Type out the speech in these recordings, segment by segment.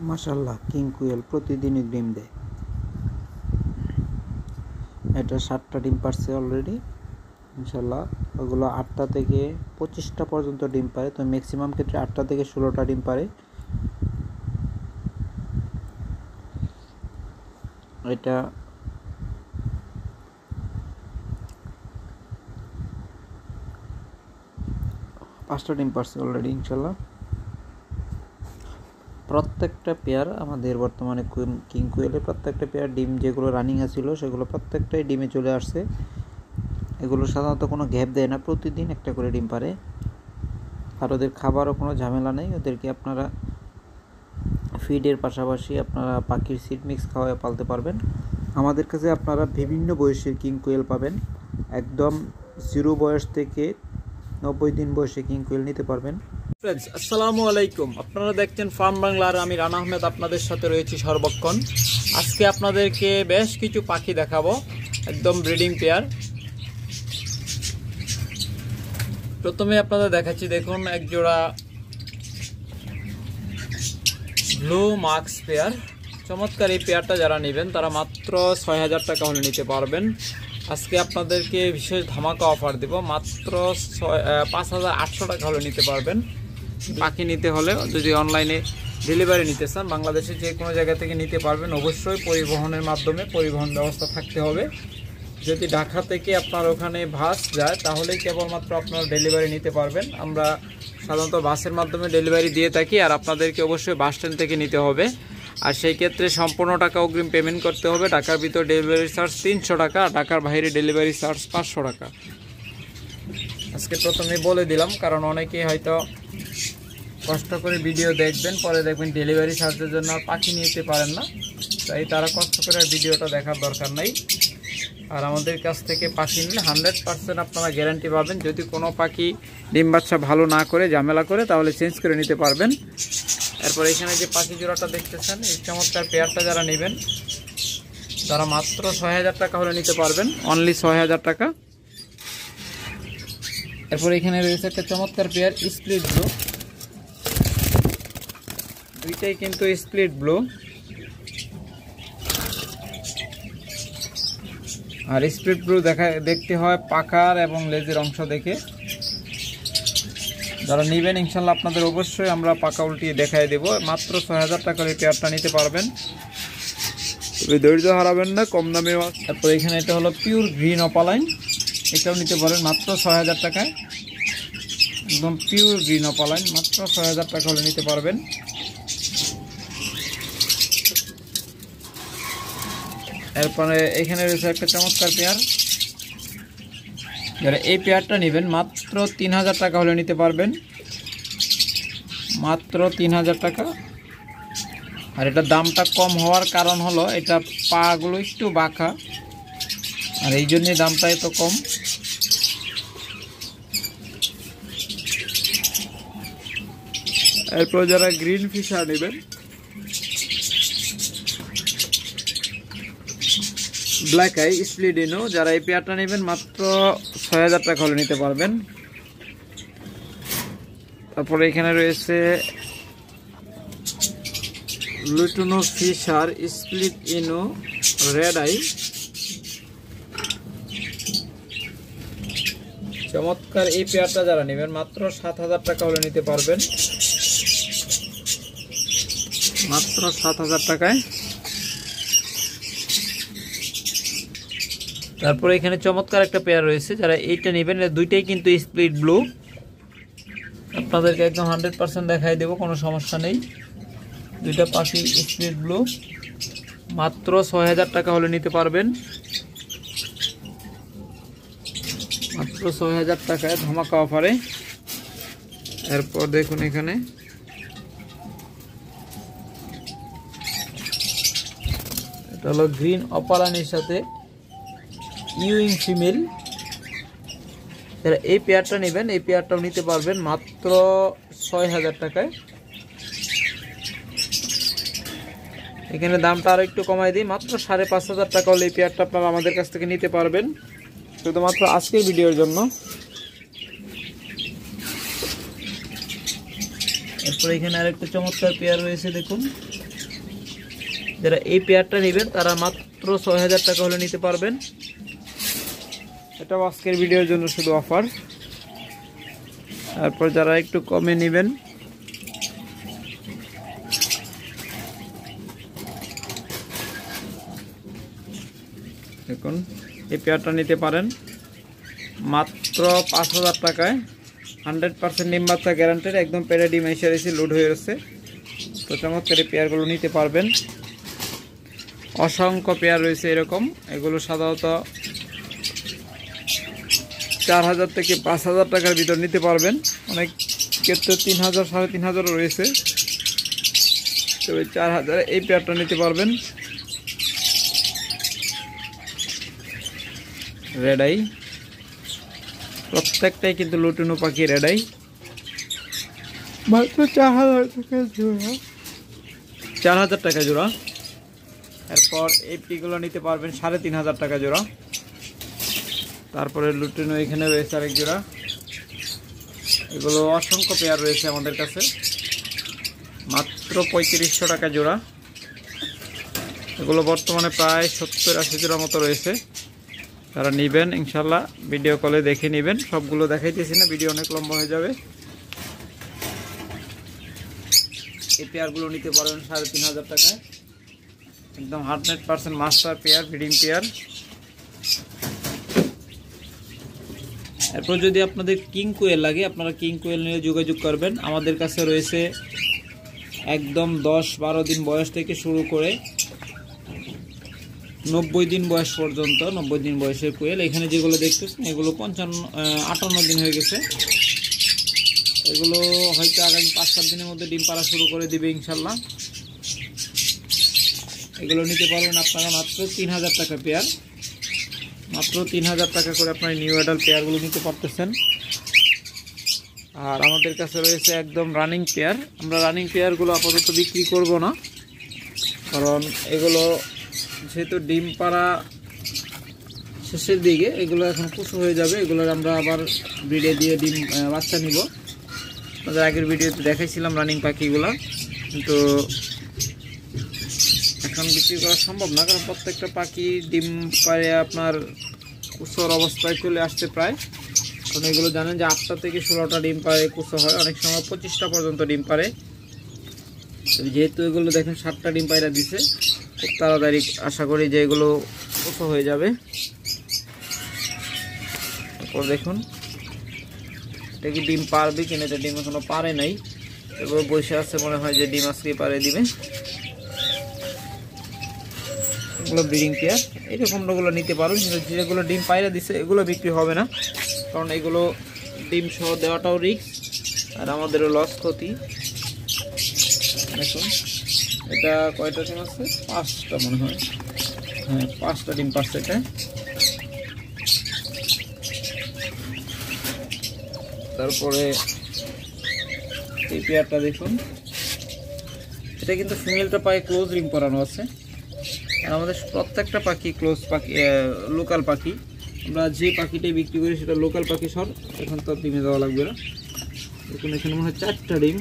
মাশাআল্লাহ কিং কোয়েল প্রতিদিনই ডিম দেয়। এটা 7টা ডিম পারছে অলরেডি ইনশাল্লাহ। ওগুলো 8টা থেকে 25টা পর্যন্ত ডিম পারে, তো ম্যাক্সিমাম ক্ষেত্রে 8টা থেকে 16টা ডিম পারে। এটা পাঁচটা ডিম পারছে অলরেডি ইনশাল্লাহ। প্রত্যেকটা পেয়ার আমাদের বর্তমানে কিং কোয়েলের প্রত্যেকটা পেয়ার ডিম যেগুলো রানিং আছিল সেগুলো প্রত্যেকটাই ডিমে চলে আসছে। এগুলো সাধারণত কোনো গ্যাপ দেয় না, প্রতিদিন একটা করে ডিম পারে। আর ওদের খাবারও কোনো ঝামেলা নেই। ওদেরকে আপনারা ফিডের পাশাপাশি আপনারা পাখির সিড মিক্স খাওয়ায় পালতে পারবেন। আমাদের কাছে আপনারা বিভিন্ন বয়সের কিং কোয়েল পাবেন, একদম 0 বয়স থেকে 90 দিন বয়সে কিং কোয়েল নিতে পারবেন। ফ্রেন্ডস, আসসালামু আলাইকুম। আপনারা দেখছেন ফার্ম বাংলার, আমি রানা আহমেদ আপনাদের সাথে রয়েছি সর্বক্ষণ। আজকে আপনাদেরকে বেশ কিছু পাখি দেখাবো, একদম ব্রিডিং পেয়ার। প্রথমে আপনাদের দেখাচ্ছি, দেখুন একজোড়া ব্লু মার্কস পেয়ার। চমৎকার এই পেয়ারটা যারা নেবেন তারা মাত্র 6000 টাকা হলে নিতে পারবেন। আজকে আপনাদেরকে বিশেষ ধামাকা অফার দেব, মাত্র 5800 টাকা হলে নিতে পারবেন। পাখি নিতে হলে যদি অনলাইনে ডেলিভারি নিতে চান, বাংলাদেশে যে কোনো জায়গা থেকে নিতে পারবেন। অবশ্যই পরিবহনের মাধ্যমে পরিবহন ব্যবস্থা থাকতে হবে। যদি ঢাকা থেকে আপনার ওখানে বাস যায় তাহলেই কেবলমাত্র আপনারা ডেলিভারি নিতে পারবেন। আমরা সাধারণত বাসের মাধ্যমে ডেলিভারি দিয়ে থাকি, আর আপনাদেরকে অবশ্যই বাস স্ট্যান্ড থেকে নিতে হবে। আর সেই ক্ষেত্রে সম্পূর্ণ টাকা অগ্রিম পেমেন্ট করতে হবে। ঢাকার ভিতর ডেলিভারি চার্জ 300 টাকা, ঢাকার বাইরে ডেলিভারি চার্জ 500 টাকা। আজকে প্রথমে বলে দিলাম, কারণ অনেকেই হয়তো কষ্ট করে ভিডিও দেখবেন, পরে দেখবেন ডেলিভারি চার্জের জন্য আর পাখি নিতে পারেন না। তাই তারা কষ্ট করে ভিডিওটা দেখার দরকার নাই। আর আমাদের কাছ থেকে পাখি নিলে 100% আপনারা গ্যারান্টি পাবেন। যদি কোনো পাখি ডিম বাচ্চা ভালো না করে, ঝামেলা করে, তাহলে চেঞ্জ করে নিতে পারবেন। এরপর এখানে যে পাখি জোড়াটা দেখতেছেন, এই চমৎকার পেয়ারটা যারা নেবেন তারা মাত্র 6000 টাকা হলে নিতে পারবেন, অনলি 6000 টাকা। এরপর এখানে রয়েছে একটা চমৎকার পেয়ার স্প্লিট ব্লু। দুইটাই কিন্তু স্প্লিট ব্লু। আর স্প্লিট ব্লু দেখতে হয় পাখার এবং লেজের অংশ দেখে। যারা নেবেন ইনশাল্লাহ আপনাদের অবশ্যই আমরা পাকা উল্টিয়ে দেখাই দেব। মাত্র 6000 টাকার এই পেয়ারটা নিতে পারবেন, তবে ধৈর্য হারাবেন না, কম দামে। তারপর এখানে এটা হলো পিওর গ্রিন অপালাইন, এটাও নিতে পারেন মাত্র 6000 টাকায়। একদম পিওর গ্রিন অপালাইন, মাত্র 6000 টাকা হলে নিতে পারবেন। এরপরে এখানে রয়েছে একটা চমৎকার পেয়ার। যারা এই পেয়ারটা নেবেন মাত্র 3000 টাকা হলে নিতে পারবেন, মাত্র 3000 টাকা। আর এটা দামটা কম হওয়ার কারণ হলো এটা পাগুলো একটু বাঁকা, আর এই জন্যে দামটা এত কম। এরপর যারা গ্রিন ফিশার নেবেন, ব্ল্যাক আই স্প্লিডিনো, যারা এই পেয়ারটা নেবেন মাত্র 6000 টাকা হলে নিতে পারবেন। তারপরে এখানে রয়েছে লুটুনো ফিশার স্প্লিট ইনো রেড আই। চমৎকার এই পেয়ারটা যারা নেবেন মাত্র 7000 টাকা হলে নিতে পারবেন, মাত্র 7000 টাকায়। তারপরে এখানে চমৎকার একটা পেয়ার রয়েছে, যারা এইটা নেবেন, দুইটাই কিন্তু স্প্লিট ব্লু। আপনাদেরকে একদম 100% দেখাই দেব, কোনো সমস্যা নেই। দুইটা পাখি স্প্লিট ব্লু, মাত্র 6000 টাকা হলে নিতে পারবেন, মাত্র 6000 টাকায় ধামাকা অফারে। এরপর দেখুন এখানে এটা হলো গ্রিন অপালানের সাথে ইউইং ফিমেল। যারা এই পেয়ারটা নেবেন এই পেয়ারটাও নিতে পারবেন মাত্র 6000 টাকায়। এখানে দামটা আরো একটু কমাই দিই, মাত্র 5500 টাকা হলে এই পেয়ারটা আপনারা আমাদের কাছ থেকে নিতে পারবেন, শুধুমাত্র আজকের ভিডিওর জন্য। এরপর এখানে আরেকটা চমৎকার পেয়ার রয়েছে দেখুন। যারা এই পেয়ারটা নেবেন তারা মাত্র ৬০০০ টাকা হলে নিতে পারবেন। এটা আজকের ভিডিওর জন্য শুধু অফার। তারপর যারা একটু কমে নেবেন দেখুন এই পেয়ারটা নিতে পারেন মাত্র ৫০০০ টাকায়। 100% ডিম বাচ্চা গ্যারান্টেড, একদম পেড়ে ডিম এসে রয়েছে, লোড হয়ে রয়েছে। তো চমৎকার এই পেয়ারগুলো নিতে পারবেন। অসংখ্য পেয়ার রয়েছে এরকম। এগুলো সাধারণত ৪০০০ থেকে ৫০০০ টাকার ভিতর নিতে পারবেন। অনেক ক্ষেত্রে ৩০০০ ৩৫০০ রয়েছে, তবে ৪০০০ এই পেয়ারটা নিতে পারবেন। রেড আই, প্রত্যেকটাই কিন্তু লুটুনো পাখি রেড আই, মাত্র ৪০০০ টাকা জোড়া। ৪০০০ টাকা জোড়া। এরপর এই পিগুলো নিতে পারবেন ৩৫০০ টাকা জোড়া। তারপরে লুটিনো এখানে রয়েছে আরেক জোড়া। এগুলো অসংখ্য পেয়ার রয়েছে আমাদের কাছে, মাত্র ৩৫০০ টাকা জোড়া। এগুলো বর্তমানে প্রায় ৭০-৮০ জোড়া মতো রয়েছে। যারা নেবেন ইনশাল্লাহ ভিডিও কলে দেখে নেবেন। সবগুলো দেখাইতেছি না, ভিডিও অনেক লম্বা হয়ে যাবে। এই পেয়ারগুলো নিতে পারবেন ৩৫০০ টাকায়, একদম 100% মাস্টার পেয়ার, ব্রিডিং পেয়ার। এরপর যদি আপনাদের কিং কোয়েল লাগে, আপনারা কিং কোয়েল নিয়ে যোগাযোগ করবেন। আমাদের কাছে রয়েছে একদম 10-12 দিন বয়স থেকে শুরু করে 90 দিন বয়স পর্যন্ত, 90 দিন বয়সের কোয়েল। এখানে যেগুলো দেখতেছেন এগুলো 58 দিন হয়ে গেছে। এগুলো হয়তো আগামী 5-7 দিনের মধ্যে ডিম পাড়া শুরু করে দিবে ইনশাল্লাহ। এগুলো নিতে পারবেন আপনারা মাত্র ৩০০০ টাকা পেয়ার, মাত্র ৩০০০ টাকা করে আপনার নিউ অ্যাডাল্ট পেয়ারগুলো নিতে পারতেছেন। আর আমাদের কাছে রয়েছে একদম রানিং পেয়ার। আমরা রানিং পেয়ারগুলো আপাতত বিক্রি করব না, কারণ এগুলো যেহেতু ডিম পাড়া শেষের দিকে, এগুলো এখন কুচো হয়ে যাবে। এগুলোর আমরা আবার ব্রিডে দিয়ে ডিম বাচ্চা নিব। আমাদের আগের ভিডিওতে দেখাইছিলাম রানিং পাখিগুলো, কিন্তু এখন বিক্রি করা সম্ভব না, কারণ প্রত্যেকটা পাখি ডিম পাড়ে আপনার কুচোর অবস্থায় চলে আসছে প্রায়। কারণ এগুলো জানেন যে 8টা থেকে 16টা ডিম পাড়ে কুচো হয়, অনেক সময় 25টা পর্যন্ত ডিম পাড়ে। যেহেতু এগুলো দেখেন 7টা ডিম পায়রা দিছে, খুব তাড়াতাড়ি আশা করি যে এগুলো কুচো হয়ে যাবে। তারপর দেখুন এটা কি ডিম পারবে কিনা, এটা ডিম এখনো পারে নাই, এগুলো বসে আছে, মনে হয় যে ডিম আজকে পারে দিবে। এগুলো ব্রিডিং পেয়ার, এইরকমগুলো নিতে পারো। কিন্তু যেগুলো ডিম পায়রা দিছে এগুলো বিক্রি হবে না, কারণ এগুলো ডিম সহ দেওয়াটাও রিস্ক আর আমাদেরও লস, ক্ষতি। দেখুন এটা কয়টা ডিম আছে, 5টা মনে হয়, হ্যাঁ 5টা ডিম পাচ্ছে এটা। তারপরে এই পেয়ারটা দেখুন, এটা কিন্তু ফিমেলটা পায়ে ক্লোজ রিং পরানো আছে। আর আমাদের প্রত্যেকটা পাখি ক্লোজ পাখি, লোকাল পাখি। আমরা যে পাখিটাই বিক্রি করি সেটা লোকাল পাখি সব। এখন তো ডিমে দেওয়া লাগবে না। দেখুন এখানে মনে হয় 4টা ডিম,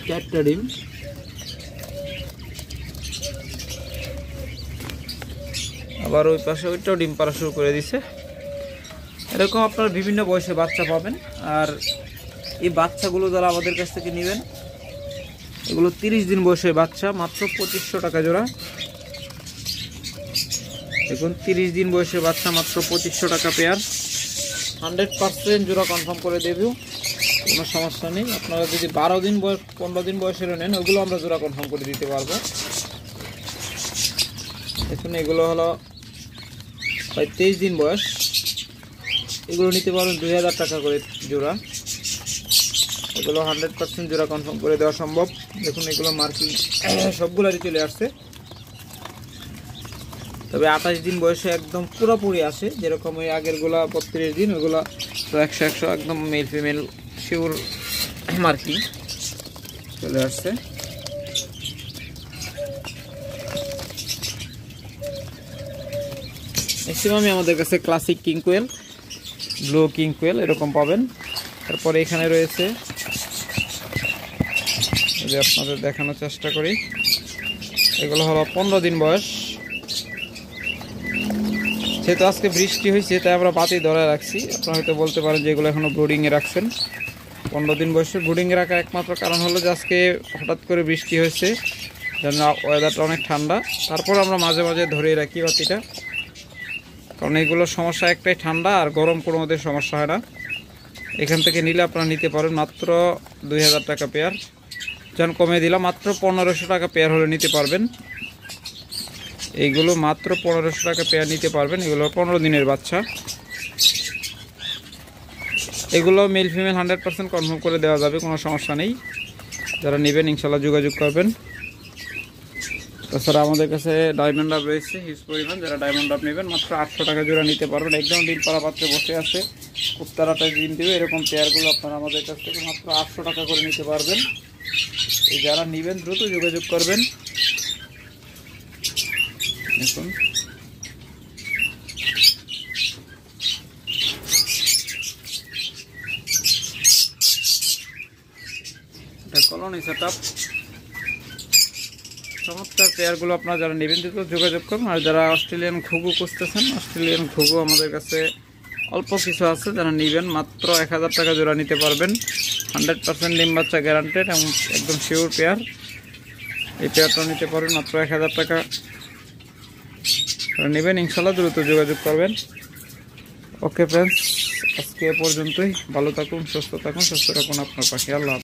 4টা ডিম। আবার ওই পাশে ওইটাও ডিম পাড়া শুরু করে দিছে। এরকম আপনারা বিভিন্ন বয়সে বাচ্চা পাবেন। আর এই বাচ্চাগুলো যারা আমাদের কাছ থেকে নেবেন, এগুলো 30 দিন বয়সের বাচ্চা, মাত্র 2500 টাকা জোড়া। দেখুন 30 দিন বয়সের বাচ্চা মাত্র 2500 টাকা পেয়ার। 100% জোড়া কনফার্ম করে দেব, কোনো সমস্যা নেই। আপনারা যদি 12 দিন বয়স 15 দিন বয়সের নেন, ওগুলো আমরা জোড়া কনফার্ম করে দিতে পারবো। দেখুন এগুলো হলো প্রায় 23 দিন বয়স। এগুলো নিতে পারবেন 2000 টাকা করে জোড়া। এগুলো 100% জোড়া কনফার্ম করে দেওয়া সম্ভব। দেখুন এগুলো মার্কিং সবগুলোরই চলে আসছে, তবে 28 দিন বয়সে একদম পুরোপুরি আসে। যেরকম ওই আগেরগুলা 32 দিন, ওইগুলো তো 100 একদম মেল ফিমেল শিওর মার্কিং চলে আসছে। ম্যাক্সিমামই আমাদের কাছে ক্লাসিক কিং কোয়েল, ব্লু কিং কোয়েল এরকম পাবেন। তারপরে এখানে রয়েছে যদি আপনাদের দেখানোর চেষ্টা করি, এগুলো হলো 15 দিন বয়স। যেহেতু আজকে বৃষ্টি হয়েছে তাই আমরা বাতি ধরে রাখছি। আপনারা হয়তো বলতে পারেন যে এগুলো এখনও ব্রুডিংয়ে রাখছেন। 15 দিন বয়সে ব্রুডিংয়ে রাখার একমাত্র কারণ হলো যে আজকে হঠাৎ করে বৃষ্টি হয়েছে, যেন ওয়েদারটা অনেক ঠান্ডা। তারপর আমরা মাঝে মাঝে ধরেই রাখি বাতিটা, কারণ এগুলোর সমস্যা একটাই, ঠান্ডা আর গরম কোনো মধ্যে সমস্যা হয় না। এখান থেকে নিলে আপনারা নিতে পারেন মাত্র 2000 টাকা পেয়ার। যেন কমে দিলাম, মাত্র 1500 টাকা পেয়ার হলে নিতে পারবেন। এইগুলো মাত্র 1500 টাকা পেয়ার নিতে পারবেন। এগুলো 15 দিনের বাচ্চা। এগুলো মেল ফিমেল 100% কনফার্ম করে দেওয়া যাবে, কোনো সমস্যা নেই। যারা নেবেন ইনশাল্লাহ যোগাযোগ করবেন। তাছাড়া আমাদের কাছে ডায়মন্ড ডাব রয়েছে হিউজ পরিমাণ। যারা ডায়মন্ড ডাব নেবেন মাত্র 800 টাকা জোড়া নিতে পারবেন। একদম ডিম পাড়া পাত্রে বসে আছে, খুব তাড়াতাড়ি ডিম দেবে। এরকম পেয়ারগুলো আপনারা আমাদের কাছ থেকে মাত্র 800 টাকা করে নিতে পারবেন। এই যারা নেবেন দ্রুত যোগাযোগ করবেন। দেখুন এটা কলোনি সেটআপ। চমৎকার পেয়ারগুলো আপনারা যারা নেবেন দ্রুত যোগাযোগ করুন। আর যারা অস্ট্রেলিয়ান ঘুঘু খুঁজতেছেন, অস্ট্রেলিয়ান ঘুঘু আমাদের কাছে অল্প কিছু আছে। যারা নেবেন মাত্র 1000 টাকা জোড়া নিতে পারবেন। 100% ডিম বাচ্চা গ্যারান্টেড এবং একদম শিওর পেয়ার। এই পেয়ারটা নিতে পারবেন মাত্র 1000 টাকা। যারা নেবেন ইনশাল্লাহ দ্রুত যোগাযোগ করবেন। ওকে ফ্রেন্ডস, আজকে এ পর্যন্তই। ভালো থাকুন, সুস্থ থাকুন, সুস্থ রাখুন আপনার পাখি। আল্লাহ।